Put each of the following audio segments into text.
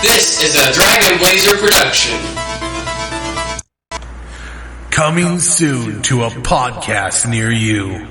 This is a Dragon Blazer production. Coming soon to a podcast near you.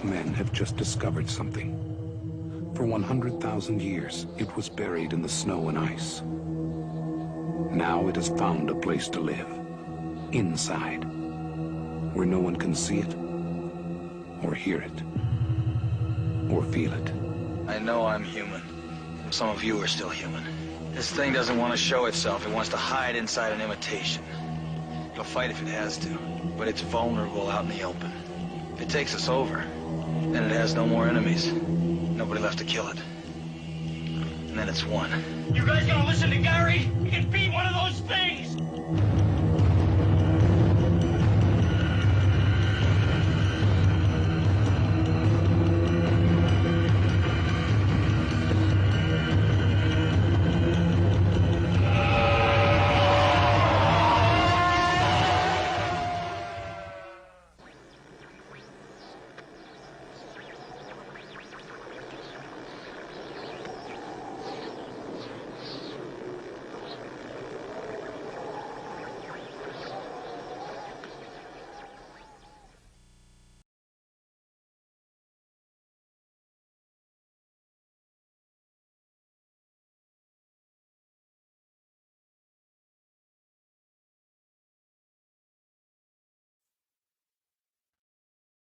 Men have just discovered something. For 100,000 years, it was buried in the snow and ice. Now it has found a place to live. Inside. Where no one can see it, or hear it, or feel it. I know I'm human. Some of you are still human. This thing doesn't want to show itself. It wants to hide inside an imitation. It'll fight if it has to, but it's vulnerable out in the open. If it takes us over, then it has no more enemies. Nobody left to kill it. And then it's won. You guys gonna listen to Gary? He can beat one of those things!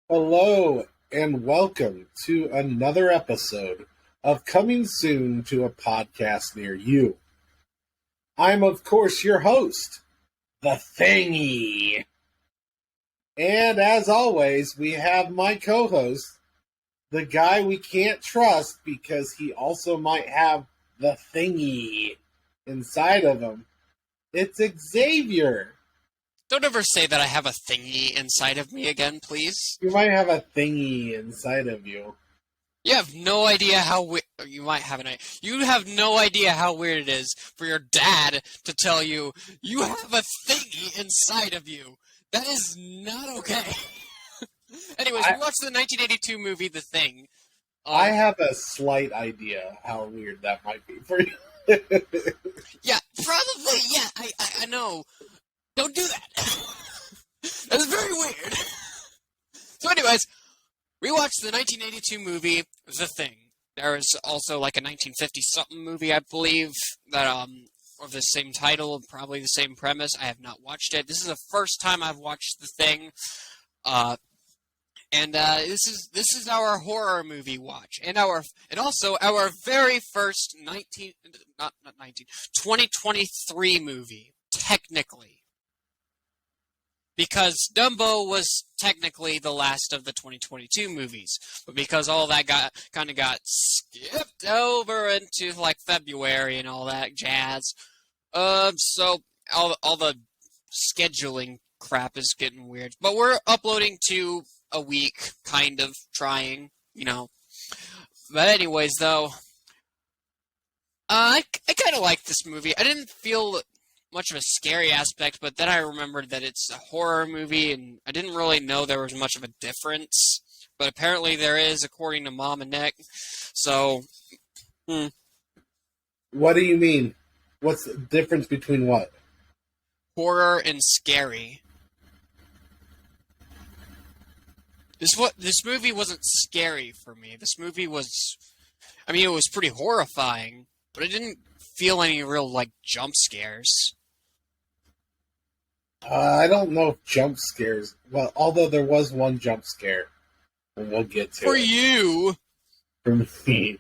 Hello, and welcome to another episode of Coming Soon to a Podcast Near You. I'm, of course, your host, The Thingy. And as always, we have my co-host, the guy we can't trust because he also might have the Thingy inside of him. It's Xavier. Don't ever say that I have a thingy inside of me again, please. You might have a thingy inside of you. You have no idea how you might have an. You have no idea how weird it is for your dad to tell you you have a thingy inside of you. That is not okay. Anyways, we watched the 1982 movie The Thing. I have a slight idea how weird that might be for you. Yeah, probably. Yeah, I know. Don't do that. That's very weird. So anyways, we watched the 1982 movie, The Thing. There was also like a 1950-something movie, I believe, that of the same title, probably the same premise. I have not watched it. This is the first time I've watched The Thing. And this is our horror movie watch. And also our very first 2023 movie, technically. Because Dumbo was technically the last of the 2022 movies, but because all that got skipped over into like February and all that jazz, so all the scheduling crap is getting weird. But we're uploading to a week, kind of trying, you know. But anyways, though, I kind of like this movie. I didn't feel much of a scary aspect, but then I remembered that it's a horror movie, and I didn't really know there was much of a difference, but apparently there is, according to Mom and Nick, so, What do you mean? What's the difference between what? Horror and scary. This movie wasn't scary for me. This movie was, I mean, it was pretty horrifying, but I didn't feel any real, like, jump scares. I don't know if jump scares. Well, although there was one jump scare, and we'll get to For it. you! For me.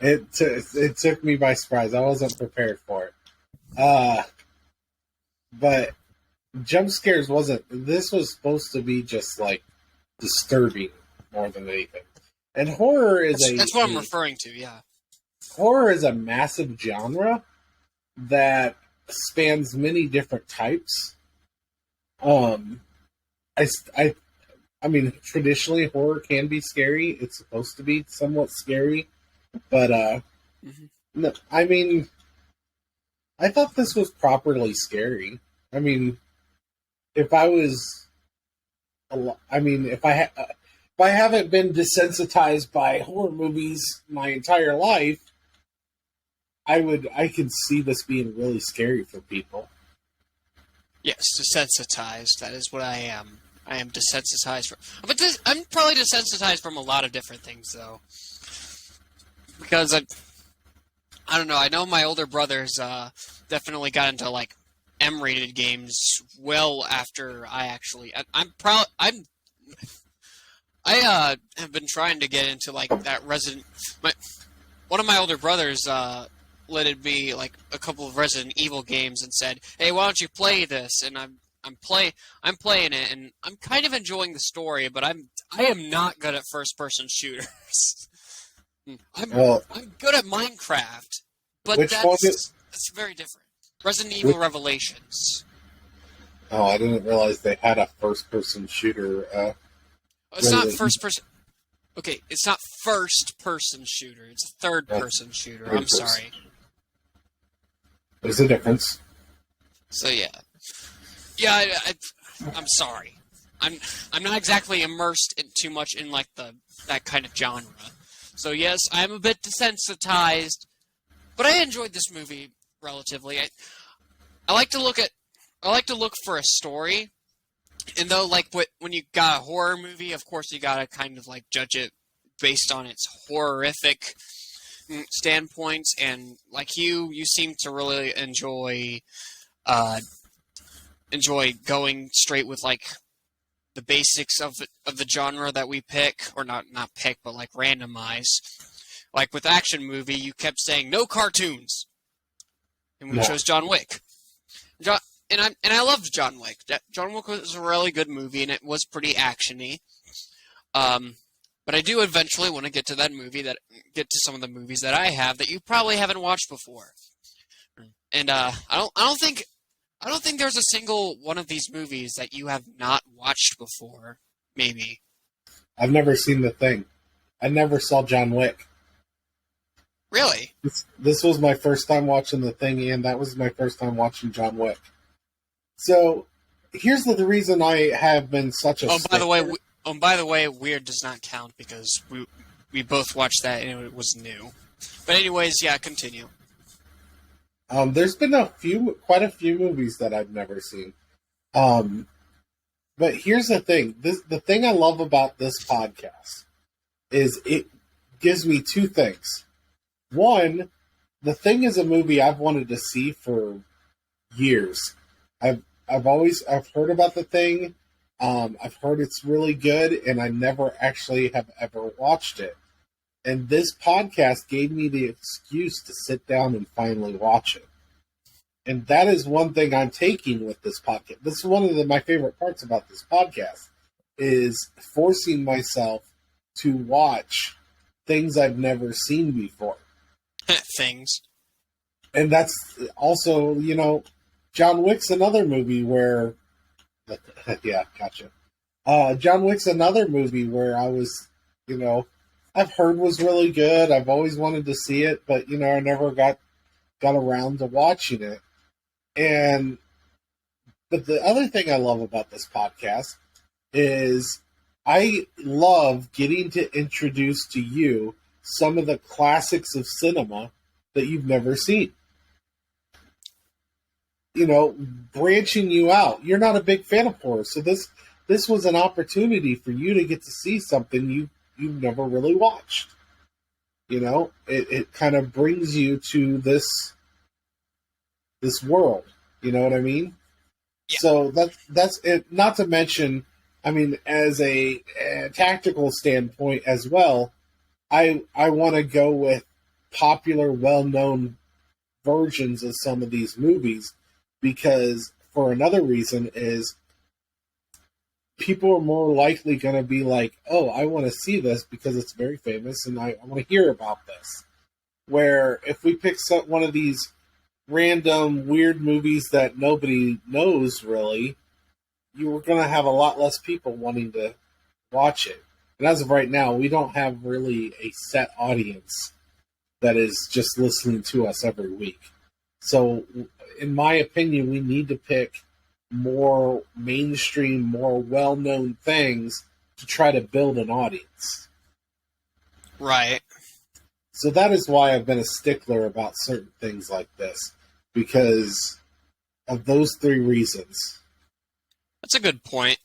It took me by surprise. I wasn't prepared for it. but jump scares wasn't. This was supposed to be just like disturbing more than anything. And horror is that's what I'm referring to. Yeah, horror is a massive genre that spans many different types. I mean, traditionally horror can be scary. It's supposed to be somewhat scary, but no, I mean, I thought this was properly scary. I mean, if I was, if I haven't been desensitized by horror movies my entire life, I could see this being really scary for people. Yes, desensitized. That is what I am. I am desensitized but I'm probably desensitized from a lot of different things, though. Because I don't know. I know my older brothers definitely got into like M-rated games well after I actually. I have been trying to get into like that one of my older brothers letted me like a couple of Resident Evil games and said, "Hey, why don't you play this?" And I'm playing it, and I'm kind of enjoying the story, but I am not good at first person shooters. I'm good at Minecraft, but that's very different. Resident Evil Revelations. Oh, I didn't realize they had a first person shooter. It's not first person. Okay, it's not first person shooter. It's a third person shooter. I'm sorry. There's a difference. So yeah. I'm sorry. I'm not exactly immersed in too much in like that kind of genre. So yes, I'm a bit desensitized, but I enjoyed this movie relatively. I like to look for a story, and though like when you got a horror movie, of course you gotta kind of like judge it based on its horrific standpoints, and like you seem to really enjoy going straight with like the basics of the genre that we pick, or not pick, but like randomize. Like with action movie, you kept saying no cartoons, and we chose John Wick. And I loved John Wick. John Wick was a really good movie, and it was pretty actiony. But I do eventually want to get to some of the movies that I have that you probably haven't watched before. And I don't think there's a single one of these movies that you have not watched before. Maybe. I've never seen The Thing. I never saw John Wick. Really? This was my first time watching The Thing, and that was my first time watching John Wick. So, here's the reason I have been such a... By the way, Weird does not count because we both watched that and it was new. But anyways, yeah, continue. There's been quite a few movies that I've never seen. But here's the thing. The thing I love about this podcast is it gives me two things. One, The Thing is a movie I've wanted to see for years. I've heard about The Thing. I've heard it's really good, and I never actually have ever watched it. And this podcast gave me the excuse to sit down and finally watch it. And that is one thing I'm taking with this podcast. This is one of my favorite parts about this podcast, is forcing myself to watch things I've never seen before. Things. And that's also, John Wick's another movie where... Yeah, gotcha. John Wick's another movie where I was, I've heard was really good. I've always wanted to see it, but, I never got around to watching it. But the other thing I love about this podcast is I love getting to introduce to you some of the classics of cinema that you've never seen. Branching you out. You're not a big fan of horror, so this was an opportunity for you to get to see something you've never really watched. It kind of brings you to this world. You know what I mean? Yeah. So that's it. Not to mention, as a tactical standpoint as well, I want to go with popular, well-known versions of some of these movies, because for another reason is people are more likely going to be like, oh, I want to see this because it's very famous and I want to hear about this. Where if we pick one of these random weird movies that nobody knows really, you were going to have a lot less people wanting to watch it. And as of right now, we don't have really a set audience that is just listening to us every week. So, in my opinion, we need to pick more mainstream, more well-known things to try to build an audience. Right. So that is why I've been a stickler about certain things like this, because of those three reasons. That's a good point.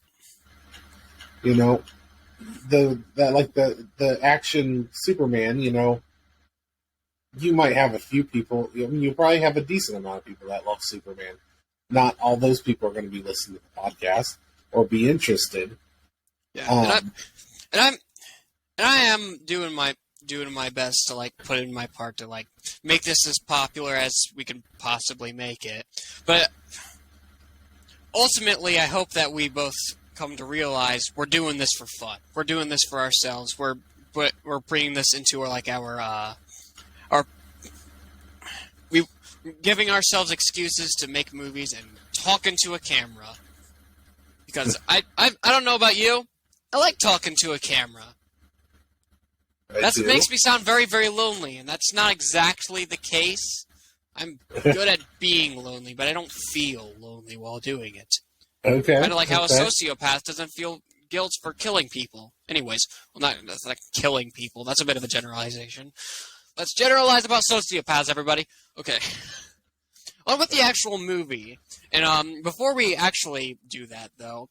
You know, the action Superman, you know, you might have a few people. I mean, you probably have a decent amount of people that love Superman. Not all those people are going to be listening to the podcast or be interested. Yeah, and I am doing my best to like put in my part to like make this as popular as we can possibly make it. But ultimately, I hope that we both come to realize we're doing this for fun. We're doing this for ourselves. We're bringing this into our giving ourselves excuses to make movies and talking to a camera. Because I don't know about you, I like talking to a camera. That makes me sound very, very lonely, and that's not exactly the case. I'm good at being lonely, but I don't feel lonely while doing it. Okay. Kind of like how a sociopath doesn't feel guilt for killing people. Anyways, that's not killing people. That's a bit of a generalization. Let's generalize about sociopaths, everybody. Okay. On with the actual movie. And before we actually do that, though,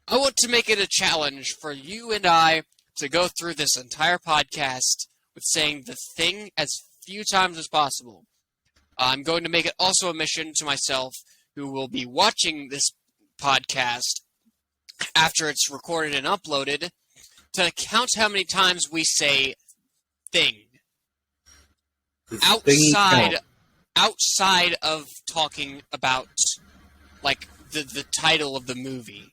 I want to make it a challenge for you and I to go through this entire podcast with saying the thing as few times as possible. I'm going to make it also a mission to myself, who will be watching this podcast after it's recorded and uploaded, to count how many times we say thing. Outside of talking about, like, the title of the movie.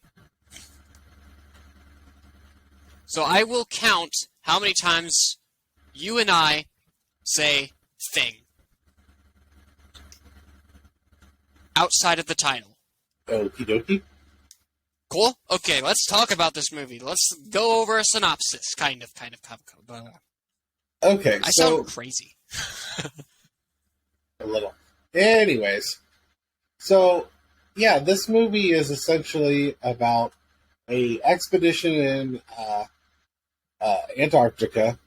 So I will count how many times you and I say thing. Outside of the title. Okie dokie. Cool? Okay, let's talk about this movie. Let's go over a synopsis, kind of. Okay, I sound crazy. A little. Anyways, so, yeah, this movie is essentially about a expedition in Antarctica.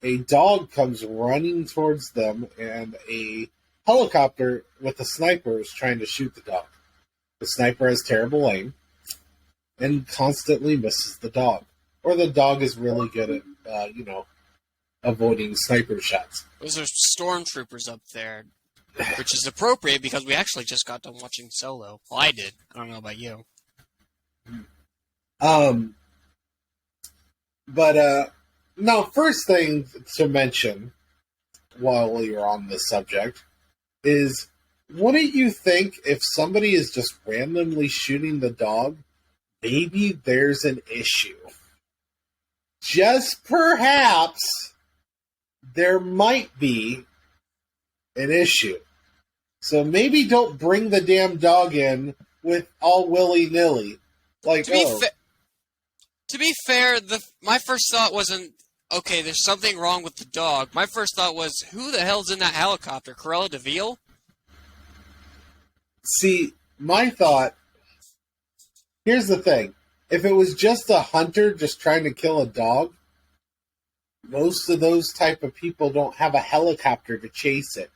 A dog comes running towards them, and a helicopter with a sniper is trying to shoot the dog. The sniper has terrible aim and constantly misses the dog. Or the dog is really good at, avoiding sniper shots. Those are stormtroopers up there, which is appropriate because we actually just got done watching Solo. Well, I did. I don't know about you. Now, first thing to mention while you're on this subject is, wouldn't you think if somebody is just randomly shooting the dog, maybe there's an issue? Just perhaps there might be an issue. So maybe don't bring the damn dog in with all willy-nilly. Like, to be fair, my first thought wasn't, okay, there's something wrong with the dog. My first thought was, who the hell's in that helicopter? Cruella de Vil? See, my thought, here's the thing. If it was just a hunter just trying to kill a dog, most of those type of people don't have a helicopter to chase it.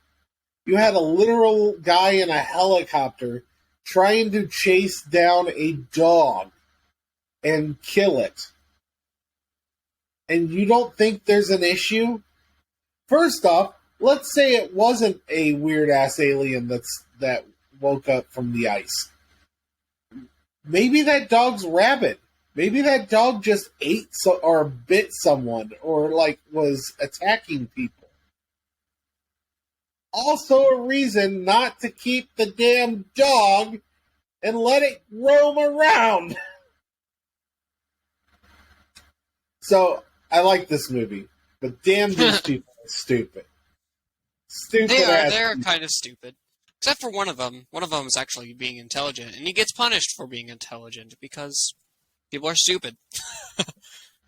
You had a literal guy in a helicopter trying to chase down a dog and kill it. And you don't think there's an issue? First off, let's say it wasn't a weird-ass alien that woke up from the ice. Maybe that dog's rabid. Maybe that dog just ate or bit someone or, was attacking people. also a reason not to keep the damn dog and let it roam around. So, I like this movie, but damn these people are stupid. Stupid They're people. kind of stupid. Except for one of them. One of them is actually being intelligent, and he gets punished for being intelligent because people are stupid.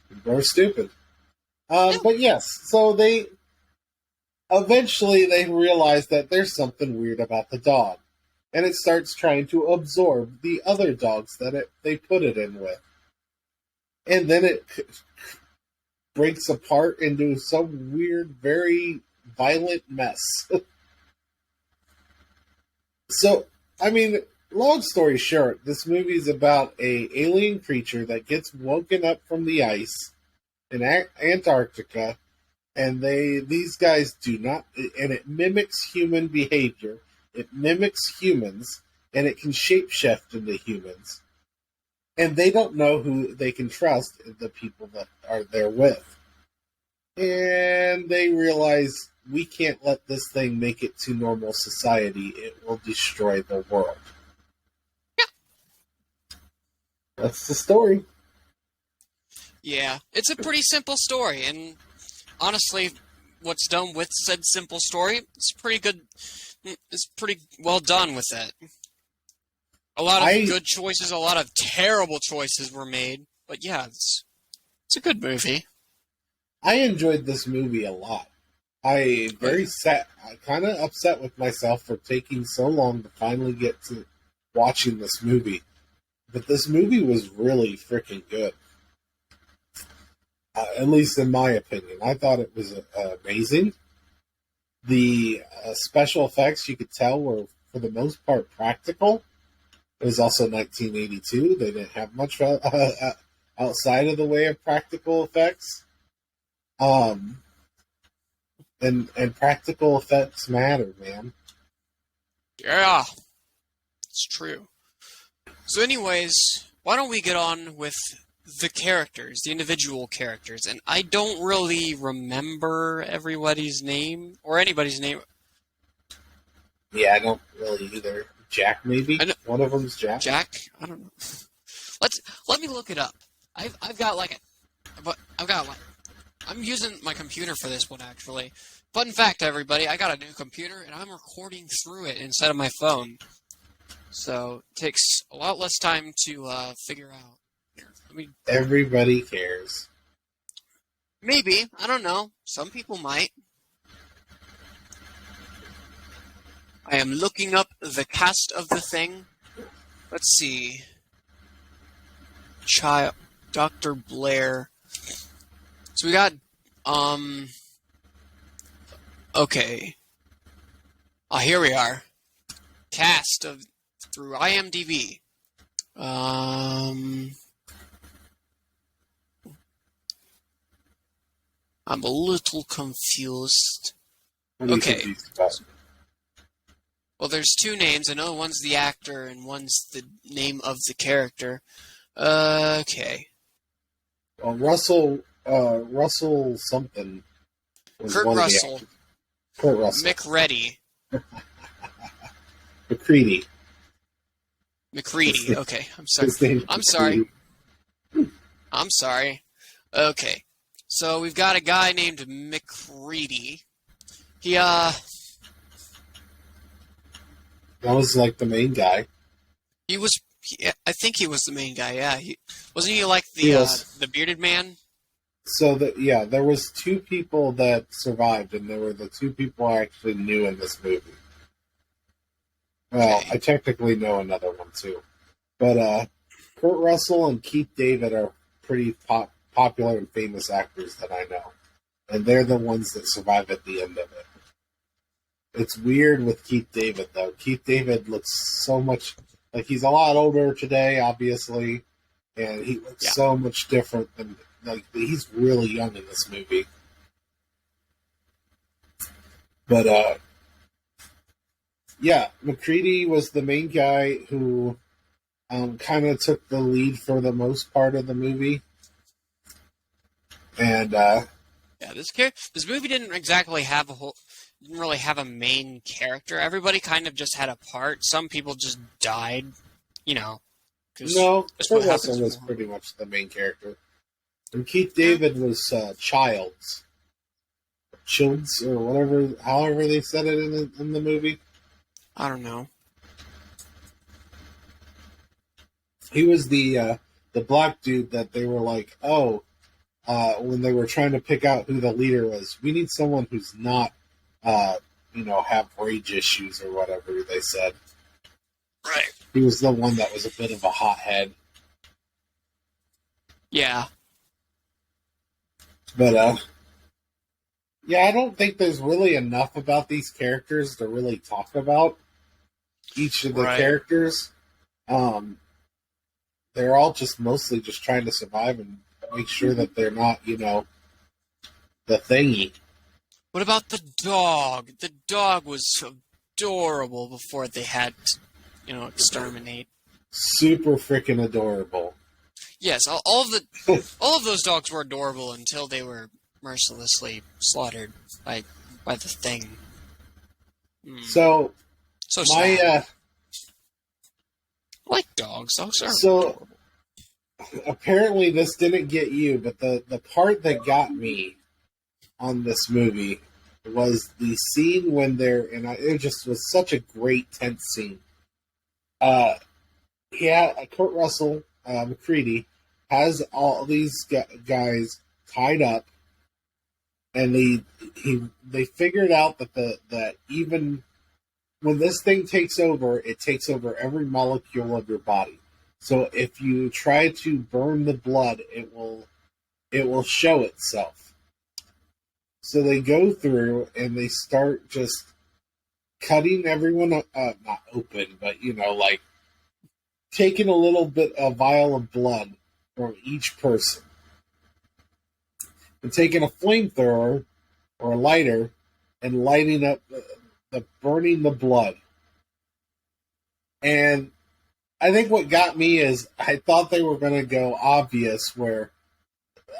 People are stupid. But yes, so they realize that there's something weird about the dog, and it starts trying to absorb the other dogs that they put it in with. And then it breaks apart into some weird, very violent mess. So, I mean, long story short, this movie is about a alien creature that gets woken up from the ice in Antarctica, and these guys do not, and it mimics human behavior. It mimics humans, and it can shapeshift into humans. And they don't know who they can trust, the people that are there with. And they realize, we can't let this thing make it to normal society. It will destroy the world. Yeah. That's the story. Yeah, it's a pretty simple story, and honestly, what's done with said simple story, it's pretty good. It's pretty well done with it. A lot of good choices, a lot of terrible choices were made, but yeah, it's a good movie. I enjoyed this movie a lot. I kind of upset with myself for taking so long to finally get to watching this movie. But this movie was really freaking good. At least in my opinion. I thought it was amazing. The special effects, you could tell, were for the most part practical. It was also 1982. They didn't have much outside of the way of practical effects. And practical effects matter, man. Yeah, it's true. So anyways, why don't we get on with the characters, the individual characters, and I don't really remember everybody's name, or anybody's name. Yeah, I don't really either. Jack, maybe? One of them's Jack? Jack? I don't know. Let me look it up. I'm using my computer for this one, actually. Fun fact, everybody, I got a new computer, and I'm recording through it instead of my phone. So, it takes a lot less time to figure out. Here, everybody cares. Maybe. I don't know. Some people might. I am looking up the cast of the thing. Let's see. Dr. Blair. So we got, okay. Here we are. Cast through IMDb. I'm a little confused. Okay. Well, there's two names. I know one's the actor and one's the name of the character. Okay. Well, Russell something. Kurt Russell. Kurt Russell. McReady. McCready. Okay. I'm sorry. I'm sorry. Okay. So we've got a guy named McCready. That was like the main guy. I think he was the main guy, yeah. Wasn't he like the bearded man? So, there was two people that survived, and they were the two people I actually knew in this movie. Well, okay. I technically know another one, too. But Kurt Russell and Keith David are pretty popular and famous actors that I know. And they're the ones that survive at the end of it. It's weird with Keith David, though. Keith David looks so much... Like, he's a lot older today, obviously, and he looks so much different than... Like, he's really young in this movie. But, McCready was the main guy who kind of took the lead for the most part of the movie. And, this movie didn't exactly have didn't really have a main character. Everybody kind of just had a part. Some people just died, you know. No, that's Kurt what happens Russell was more. pretty much the main character. And Keith David was Childs, or whatever, however they said it in the movie. I don't know. He was the black dude that they were like, when they were trying to pick out who the leader was, we need someone who's not, have rage issues or whatever they said. Right. He was the one that was a bit of a hothead. Yeah. But, I don't think there's really enough about these characters to really talk about each of the characters. They're all just mostly just trying to survive and make sure that they're not, the thingy. What about the dog? The dog was adorable before they had to, exterminate. Super freaking adorable. Yes, all of those dogs were adorable until they were mercilessly slaughtered by the thing. So sad. I like dogs. Dogs are adorable. Apparently this didn't get you, but the part that got me on this movie was the scene when it just was such a great tense scene. Kurt Russell, McCready, has all these guys tied up, and they figured out that even when this thing takes over, it takes over every molecule of your body. So if you try to burn the blood, it will show itself. So they go through and they start just cutting everyone not open, but like taking a little bit of vial of blood from each person and taking a flamethrower or a lighter and lighting up burning the blood. And I think what got me is I thought they were going to go obvious, where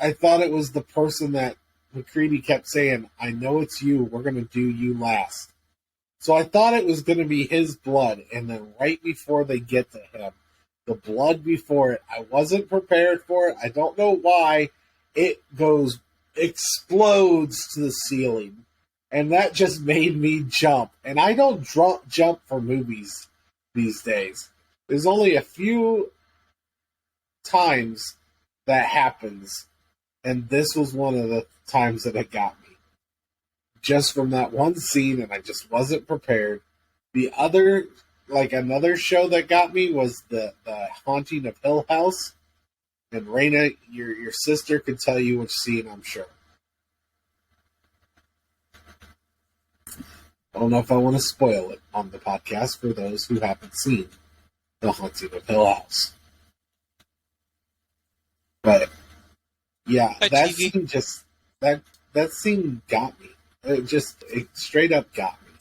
I thought it was the person that McCready kept saying, I know it's you, we're going to do you last. So I thought it was going to be his blood, and then right before they get to him, the blood before it, I wasn't prepared for it. I don't know why. It explodes to the ceiling. And that just made me jump. And I don't jump for movies these days. There's only a few times that happens, and this was one of the times that it got me. Just from that one scene, and I just wasn't prepared. The other, another show that got me was the Haunting of Hill House. And Raina, your sister could tell you which scene, I'm sure. I don't know if I want to spoil it on the podcast for those who haven't seen The Haunting of Hill House. But yeah, that scene just that scene got me. It straight up got me.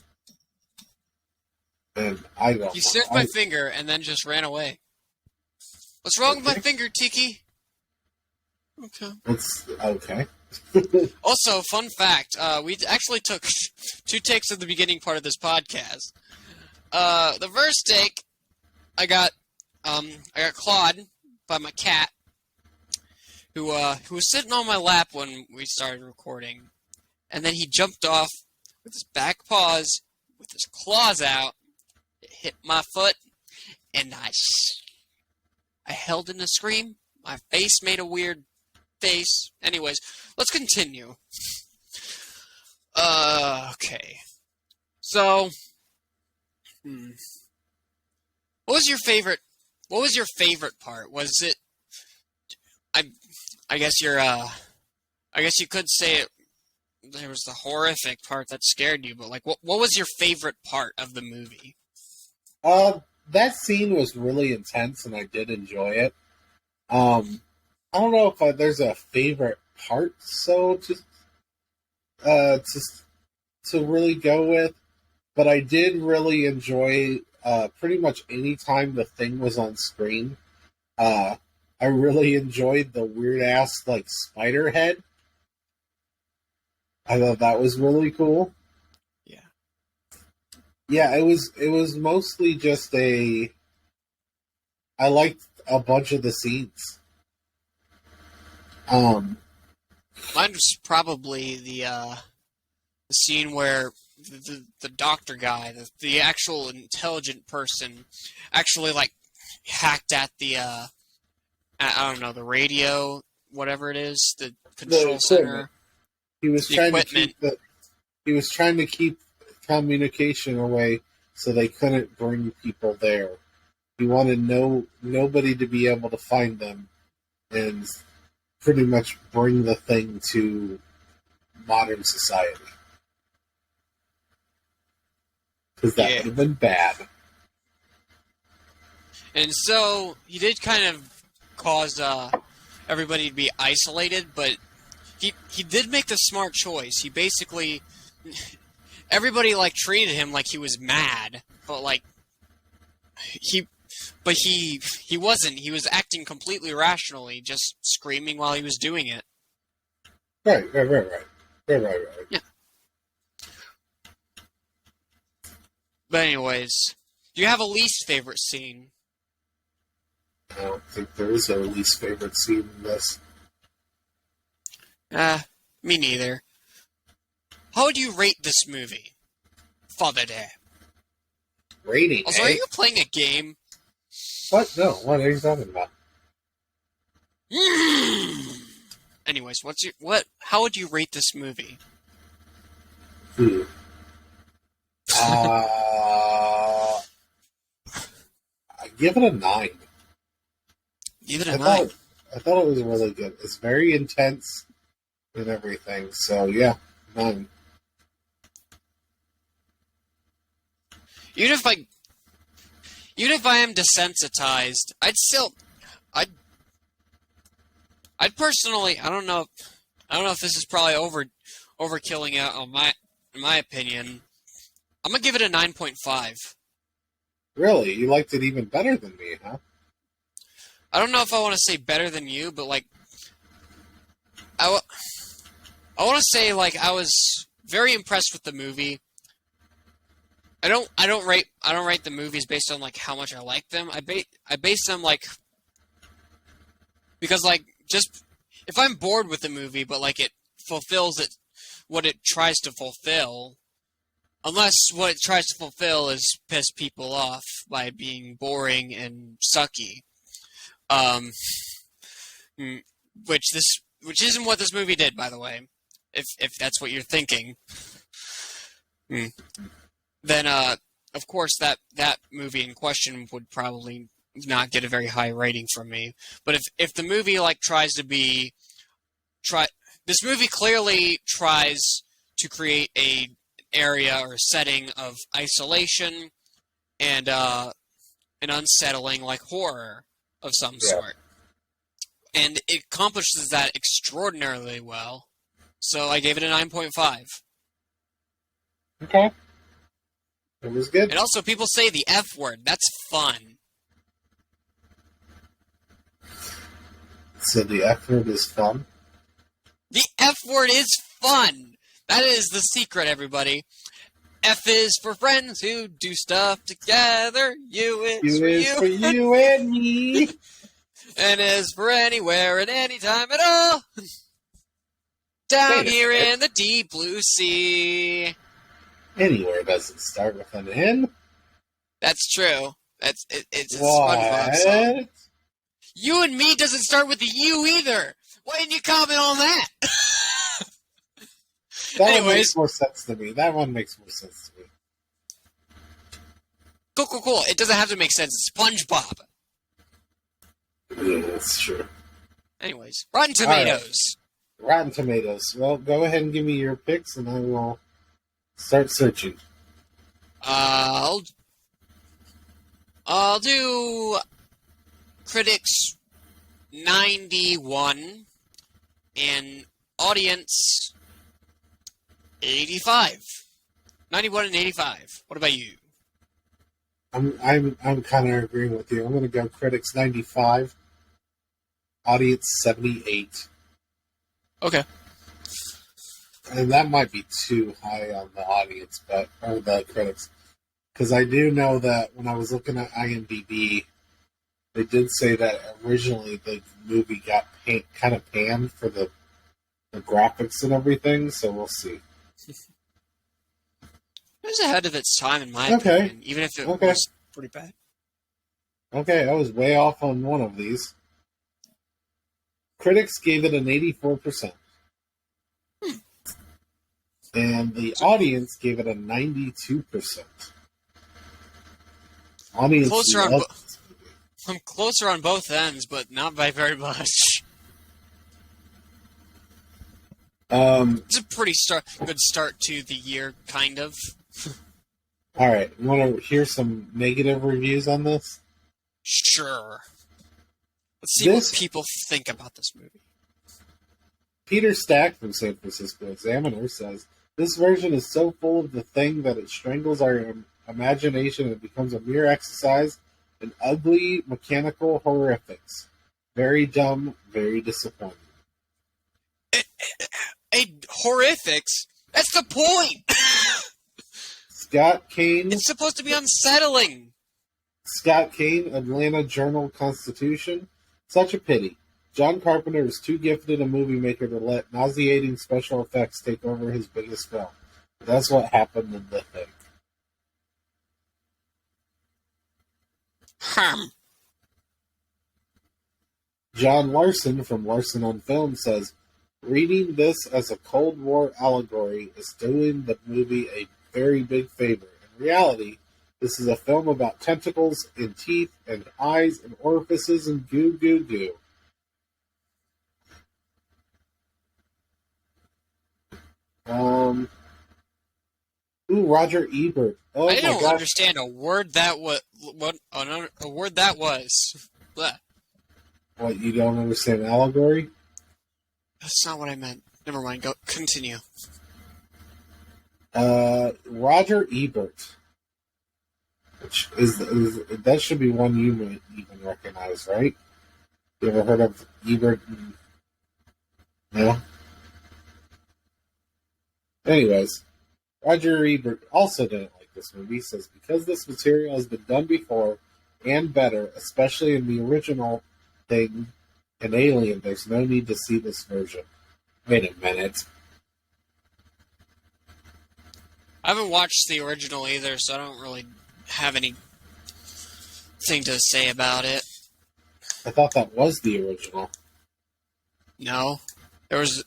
And I don't. You sniffed my finger and then just ran away. What's wrong with my finger, Tiki? Okay. It's okay. Also, fun fact: we actually took 2 takes of the beginning part of this podcast. The first take, I got clawed by my cat, who was sitting on my lap when we started recording, and then he jumped off with his back paws, with his claws out. It hit my foot, and I held in a scream. My face made a weird face. Anyways, let's continue. Okay. So, what was your favorite part? Was it? I guess you could say it. There was the horrific part that scared you, but what was your favorite part of the movie? That scene was really intense, and I did enjoy it. I don't know if there's a favorite part, to really go with, but I did really enjoy pretty much any time the thing was on screen. I really enjoyed the weird ass spider head. I thought that was really cool. Yeah. Yeah, it was mostly just I liked a bunch of the scenes. Mine was probably the scene where the doctor guy, the actual intelligent person, actually like hacked at the I don't know, the radio, whatever it is, the control center. He was The trying equipment. he was trying to keep communication away so they couldn't bring people there. He wanted nobody to be able to find them and pretty much bring the thing to modern society. Because that would have been bad. And so he did kind of cause everybody to be isolated, but he did make the smart choice. He basically, everybody like treated him like he was mad, but like he wasn't. He was acting completely rationally, just screaming while he was doing it. Right. Yeah. But anyways, do you have a least favorite scene? I don't think there is a least favorite scene in this. Me neither. How would you rate this movie? Father Day. Rating, Also, are you playing a game? What? No, what are you talking about? Anyways, how would you rate this movie? I give it a 9. Give it a 9. I thought it was really good. It's very intense and everything. So yeah, 9. Even if I am desensitized, I'd personally, I don't know if this is probably overkilling it in my opinion. I'm gonna give it a 9.5. Really? You liked it even better than me, huh? I don't know if I want to say better than you, but like, I want to say like I was very impressed with the movie. I don't rate the movies based on like how much I like them. I base them like because like just if I'm bored with the movie, but like it fulfills what it tries to fulfill. Unless what it tries to fulfill is piss people off by being boring and sucky. Which isn't what this movie did, by the way. If that's what you're thinking. Then of course that movie in question would probably not get a very high rating from me. But if the movie like this movie clearly tries to create an area or setting of isolation and an unsettling like horror of some sort. And it accomplishes that extraordinarily well. So I gave it a 9.5. Okay. It was good. And also people say the F word. That's fun. So the F word is fun? The F word is fun! That is the secret, everybody. F is for friends who do stuff together. U is for you and me. N is for anywhere and anytime at all. Down here in the deep blue sea. Anywhere doesn't start with an N. That's true. It's a SpongeBob song. You and me doesn't start with the U either. Why didn't you comment on that? That Anyways. one makes more sense to me. Cool. It doesn't have to make sense. It's SpongeBob. Yeah, that's true. Anyways, Rotten Tomatoes. Right. Rotten Tomatoes. Well, go ahead and give me your picks, and I will start searching. I'll do critics 91 and audience 85. 91 and 85. What about you? I'm kind of agreeing with you. I'm going to go critics 95, audience 78. Okay. And that might be too high on the audience, or the critics. Because I do know that when I was looking at IMDb, they did say that originally the movie got kind of panned for the graphics and everything, so we'll see. It was ahead of its time, in my opinion, even if it was pretty bad. Okay, I was way off on one of these. Critics gave it an 84%. And the audience gave it a 92%. Audience I'm closer on both ends, but not by very much. It's a pretty good start to the year, kind of. All right, you want to hear some negative reviews on this? Sure. Let's see what people think about this movie. Peter Stack from San Francisco Examiner says, this version is so full of the thing that it strangles our imagination and becomes a mere exercise in ugly, mechanical horrifics. Very dumb, very disappointing. Horrifics? That's the point! Scott Kane. It's supposed to be unsettling. Scott Kane, Atlanta Journal-Constitution. Such a pity. John Carpenter is too gifted a movie maker to let nauseating special effects take over his biggest film. That's what happened in The Thing. John Larson from Larson on Film says, reading this as a Cold War allegory is doing the movie a very big favor. In reality, this is a film about tentacles and teeth and eyes and orifices and goo goo goo. Roger Ebert. Oh, I don't understand a word that was. A word that was. Blech. What, you don't understand allegory? That's not what I meant. Never mind. Go continue. Roger Ebert, which is that should be one you might even recognize, right? You ever heard of Ebert? No. Anyways, Roger Ebert also didn't like this movie. He says, because this material has been done before and better, especially in the original Thing and Alien, there's no need to see this version. Wait a minute. I haven't watched the original either, so I don't really have anything to say about it. I thought that was the original. No. There was a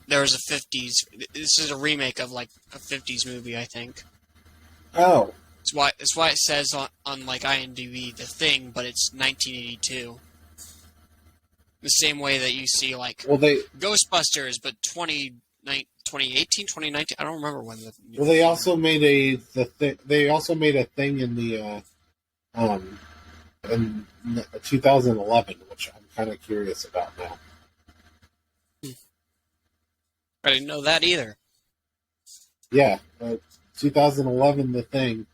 50s. This is a remake of like a 50s movie, I think. Oh. It's why it says on like IMDb The Thing, but it's 1982. The same way that you see like Ghostbusters, but 2018, 2019. I don't remember when the. Well, they also made They also made a thing in the in 2011, which I'm kind of curious about now. I didn't know that either. Yeah, 2011, The Thing.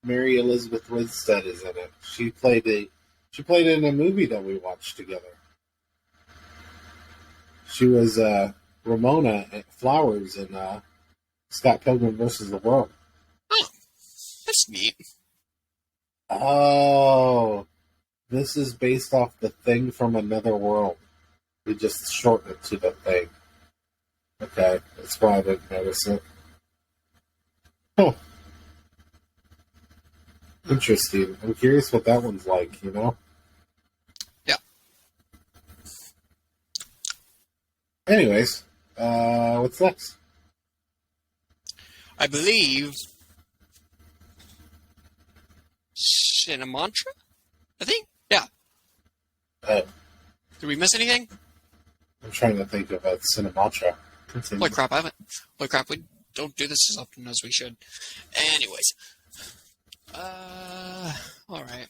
Mary Elizabeth Winstead is in it. She played in a movie that we watched together. She was Ramona at Flowers in Scott Pilgrim vs. the World. Oh, that's neat. Oh, this is based off The Thing from Another World. We just shortened it to The Thing. Okay, that's why I didn't notice it. Huh. Interesting. I'm curious what that one's like, you know? Yeah. Anyways, what's next? I believe Cinemantra? I think? Yeah. Did we miss anything? I'm trying to think of a Cinemantra. Continue. Holy crap, we don't do this as often as we should. Anyways. Alright.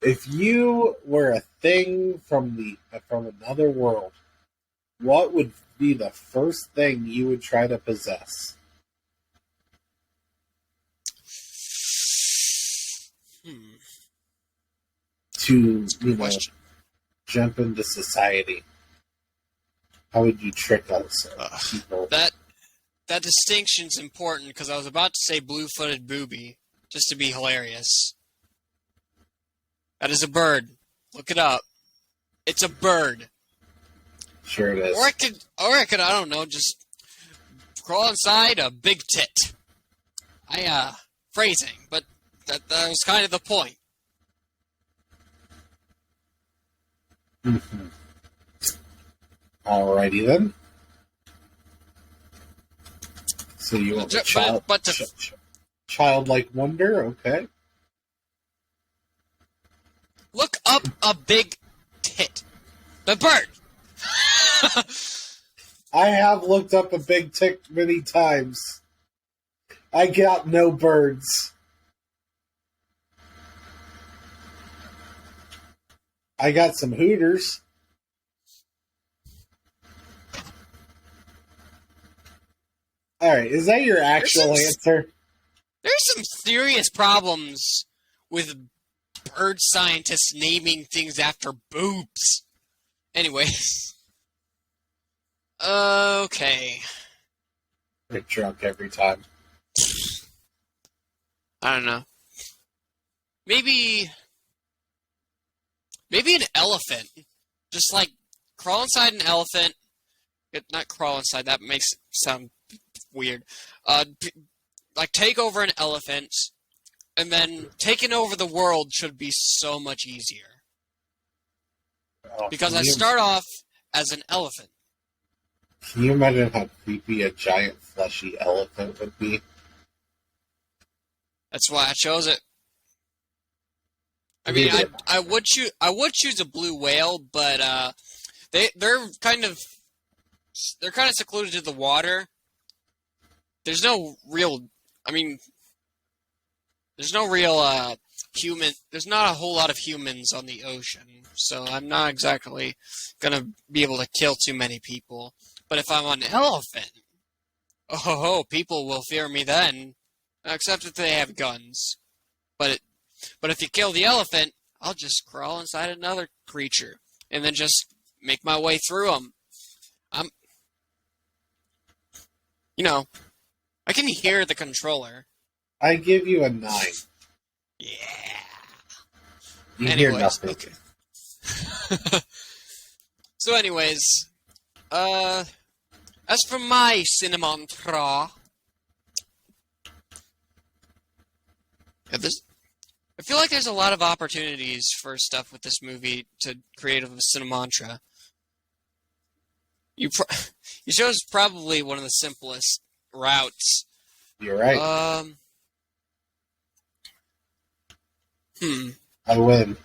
If you were a thing from another world, what would be the first thing you would try to possess? To, jump into society. How would you trick us people? that distinction's important because I was about to say blue-footed booby just to be hilarious. That is a bird. Look it up. It's a bird. Sure it is. Or I could, I don't know, just crawl inside a big tit. Phrasing, but that was kind of the point. Mm-hmm. Alrighty then. So you want childlike wonder, okay? Look up a big tit. The bird. I have looked up a big tit many times. I got no birds. I got some hooters. Alright, is that your actual answer? There's some serious problems with bird scientists naming things after boobs. Anyways. Okay. You're drunk every time. I don't know. Maybe an elephant. Just like crawl inside an elephant. Not crawl inside, that makes it sound weird. Like take over an elephant, and then taking over the world should be so much easier. Because I start off as an elephant. Can you imagine how creepy a giant fleshy elephant would be? That's why I chose it. I mean, I would choose a blue whale, but they're kind of secluded to the water. There's no real human. There's not a whole lot of humans on the ocean, so I'm not exactly gonna be able to kill too many people. But if I'm on an elephant, people will fear me then, except if they have guns. But if you kill the elephant, I'll just crawl inside another creature and then just make my way through them. I can hear the controller. I give you a 9. Yeah. You hear nothing. Okay. So anyways, as for my cinemantra, I feel like there's a lot of opportunities for stuff with this movie to create a cinemantra. You chose probably one of the simplest routes. You're right. I win.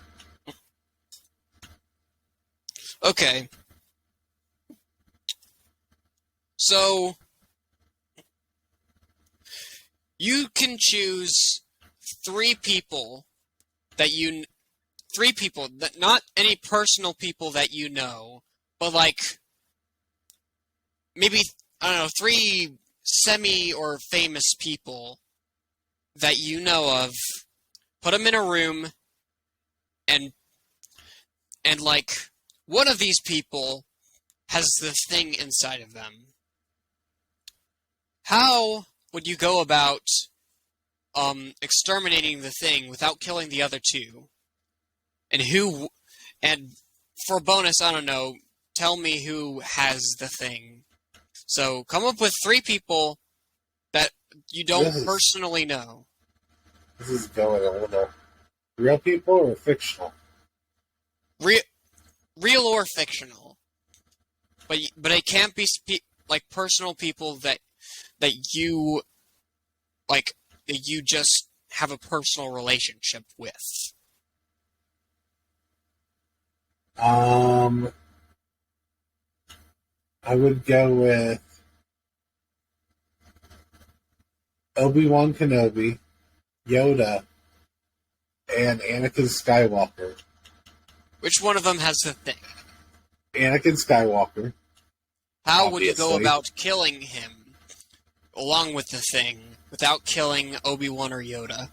Okay. So, you can choose three people, not any personal people that you know, but like, maybe, I don't know, 3 semi or famous people that you know of, put them in a room, and like, one of these people has the thing inside of them. How would you go about exterminating the thing without killing the other 2? And for a bonus, I don't know, tell me who has the thing. So come up with 3 people that you don't personally know. This is going a little... Real people or fictional? Real or fictional. But it can't be like personal people that you like, that you just have a personal relationship with. I would go with Obi-Wan Kenobi, Yoda, and Anakin Skywalker. Which one of them has the thing? Anakin Skywalker. How would you go about killing him along with the thing without killing Obi-Wan or Yoda?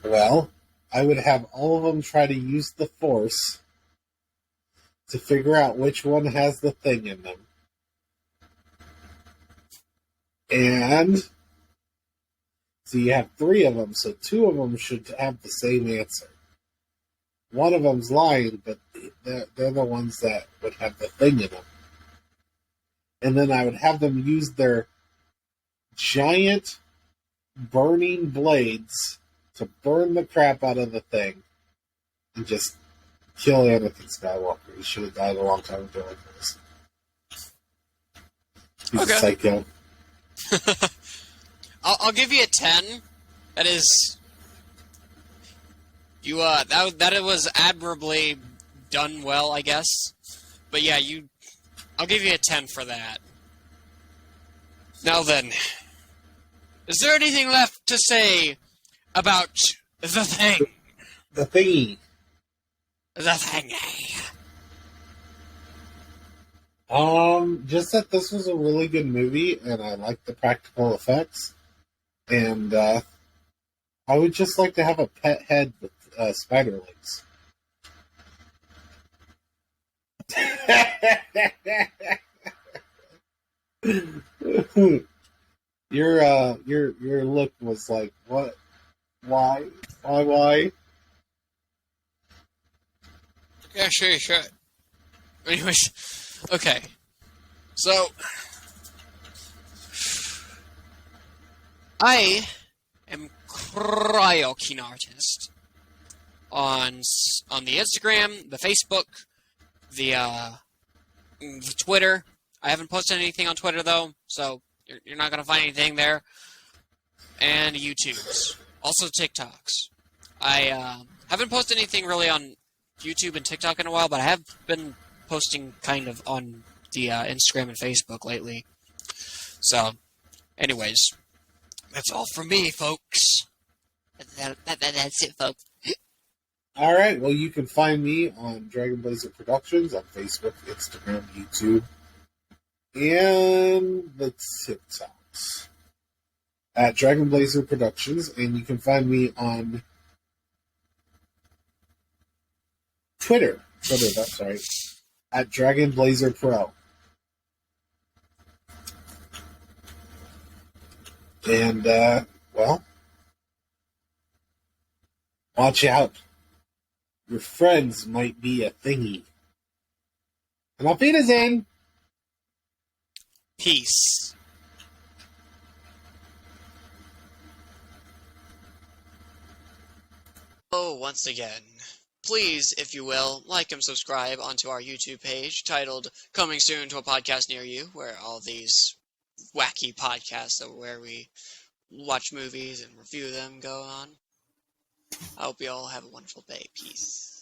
Well, I would have all of them try to use the Force to figure out which one has the thing in them. And so you have 3 of them, so 2 of them should have the same answer. One of them's lying, but they're the ones that would have the thing in them. And then I would have them use their giant burning blades to burn the crap out of the thing and just kill Anakin Skywalker. He should have died a long time ago like this. He's a psycho. I'll give you a 10. That is, that was admirably done well, I guess. But yeah, I'll give you a 10 for that. Now then, is there anything left to say about the thing? The thingy. The thingy. Just that this was a really good movie, and I like the practical effects. And I would just like to have a pet head with spider legs. Your look was like, what? Why? Why? Yeah, sure. Anyways, okay. So, I am Cryo-Keen Artist on the Instagram, the Facebook, the Twitter. I haven't posted anything on Twitter though, so you're not gonna find anything there. And YouTube's, also TikToks. I haven't posted anything really on YouTube and TikTok in a while, but I have been posting kind of on the Instagram and Facebook lately. So, anyways, that's all from me, folks. That's it, folks. All right. Well, you can find me on Dragon Blazer Productions on Facebook, Instagram, YouTube, and the TikToks at Dragon Blazer Productions, and you can find me on Twitter, that's right, at Dragon Blazer Pro. And, well, watch out. Your friends might be a thingy. And auf Wiedersehen! Peace. Hello once again. Please, if you will, like and subscribe onto our YouTube page titled Coming Soon to a Podcast Near You, where all these wacky podcasts where we watch movies and review them go on. I hope you all have a wonderful day. Peace.